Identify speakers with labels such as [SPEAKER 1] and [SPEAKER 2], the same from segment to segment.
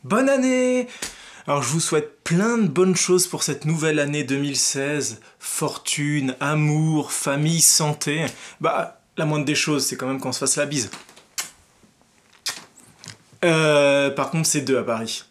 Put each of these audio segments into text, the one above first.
[SPEAKER 1] Bonne année! Alors je vous souhaite plein de bonnes choses pour cette nouvelle année 2016. Fortune, amour, famille, santé. Bah, la moindre des choses, c'est quand même qu'on se fasse la bise. Par contre, c'est 2 à Paris.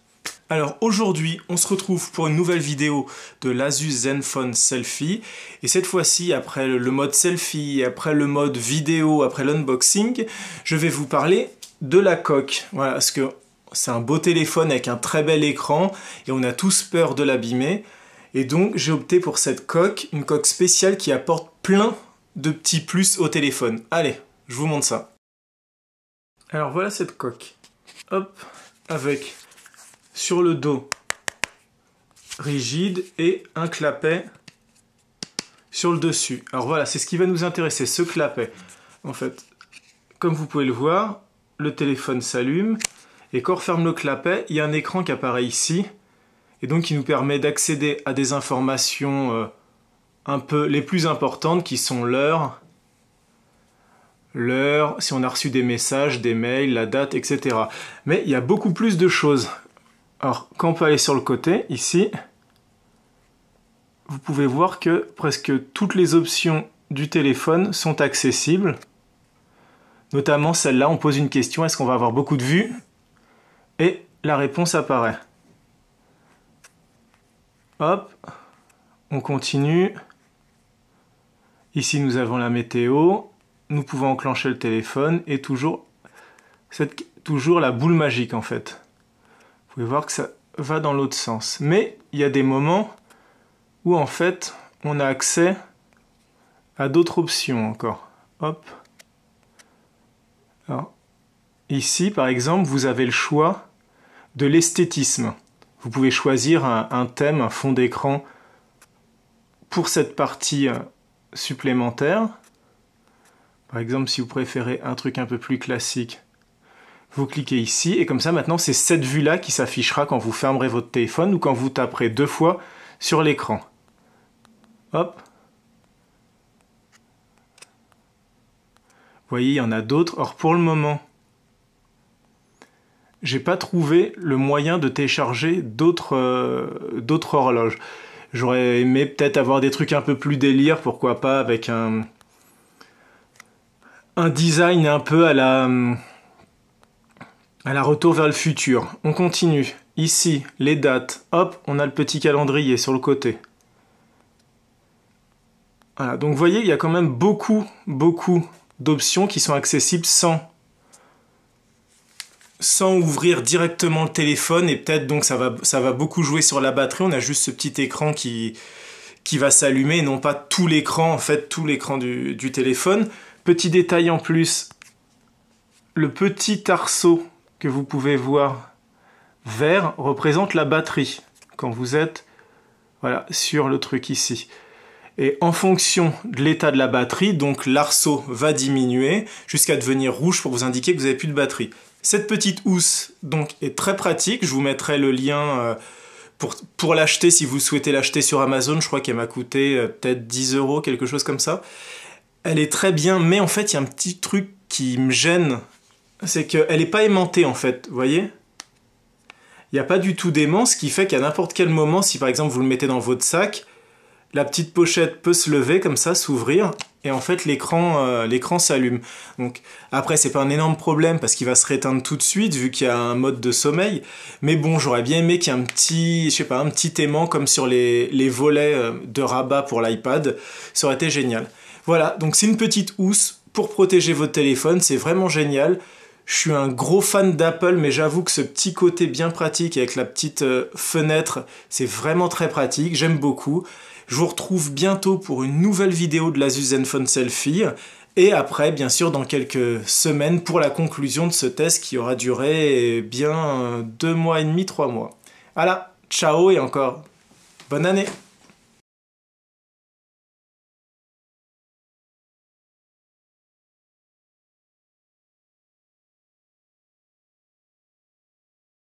[SPEAKER 1] Alors aujourd'hui, on se retrouve pour une nouvelle vidéo de l'Asus Zenfone Selfie. Et cette fois-ci, après le mode selfie, après le mode vidéo, après l'unboxing, je vais vous parler de la coque. Voilà, parce que c'est un beau téléphone avec un très bel écran et on a tous peur de l'abîmer. Et donc j'ai opté pour cette coque, une coque spéciale qui apporte plein de petits plus au téléphone. Allez, je vous montre ça. Alors voilà cette coque. Hop, avec sur le dos rigide et un clapet sur le dessus. Alors voilà, c'est ce qui va nous intéresser, ce clapet. En fait, comme vous pouvez le voir, le téléphone s'allume et quand on referme le clapet, il y a un écran qui apparaît ici et donc qui nous permet d'accéder à des informations un peu les plus importantes qui sont l'heure, si on a reçu des messages, des mails, la date, etc. Mais il y a beaucoup plus de choses. Alors, quand on peut aller sur le côté, ici, vous pouvez voir que presque toutes les options du téléphone sont accessibles. Notamment celle-là, on pose une question, est-ce qu'on va avoir beaucoup de vues? Et la réponse apparaît. Hop, on continue. Ici, nous avons la météo. Nous pouvons enclencher le téléphone et toujours la boule magique en fait. Vous pouvez voir que ça va dans l'autre sens. Mais il y a des moments où en fait on a accès à d'autres options encore. Hop. Alors, ici par exemple vous avez le choix de l'esthétisme. Vous pouvez choisir un thème, un fond d'écran pour cette partie supplémentaire. Par exemple, si vous préférez un truc un peu plus classique, vous cliquez ici et comme ça maintenant c'est cette vue-là qui s'affichera quand vous fermerez votre téléphone ou quand vous taperez 2 fois sur l'écran. Hop. Vous voyez, il y en a d'autres. Or pour le moment, j'ai pas trouvé le moyen de télécharger d'autres horloges. J'aurais aimé peut-être avoir des trucs un peu plus délire, pourquoi pas avec un design un peu à la Retour vers le futur. On continue. Ici, les dates. Hop, on a le petit calendrier sur le côté. Voilà, donc vous voyez, il y a quand même beaucoup d'options qui sont accessibles sans ouvrir directement le téléphone et peut-être donc ça va beaucoup jouer sur la batterie. On a juste ce petit écran qui va s'allumer et non pas tout l'écran, en fait, tout l'écran du téléphone. Petit détail en plus, le petit arceau que vous pouvez voir vert représente la batterie quand vous êtes voilà, sur le truc ici. Et en fonction de l'état de la batterie, donc l'arceau va diminuer jusqu'à devenir rouge pour vous indiquer que vous n'avez plus de batterie. Cette petite housse donc est très pratique, je vous mettrai le lien pour l'acheter si vous souhaitez l'acheter sur Amazon, je crois qu'elle m'a coûté peut-être 10 €, quelque chose comme ça. Elle est très bien, mais en fait, il y a un petit truc qui me gêne. C'est qu'elle n'est pas aimantée, en fait, vous voyez? Il n'y a pas du tout d'aimant, ce qui fait qu'à n'importe quel moment, si par exemple vous le mettez dans votre sac, la petite pochette peut se lever comme ça, s'ouvrir, et en fait l'écran s'allume. Donc après, c'est pas un énorme problème parce qu'il va se rééteindre tout de suite vu qu'il y a un mode de sommeil. Mais bon, j'aurais bien aimé qu'il y ait un petit, je sais pas, un petit aimant comme sur les volets de rabat pour l'iPad. Ça aurait été génial. Voilà, donc c'est une petite housse pour protéger votre téléphone, c'est vraiment génial. Je suis un gros fan d'Apple, mais j'avoue que ce petit côté bien pratique avec la petite fenêtre, c'est vraiment très pratique, j'aime beaucoup. Je vous retrouve bientôt pour une nouvelle vidéo de l'Asus Zenfone Selfie, et après, bien sûr, dans quelques semaines pour la conclusion de ce test qui aura duré bien 2 mois et demi, 3 mois. Voilà, ciao et encore bonne année!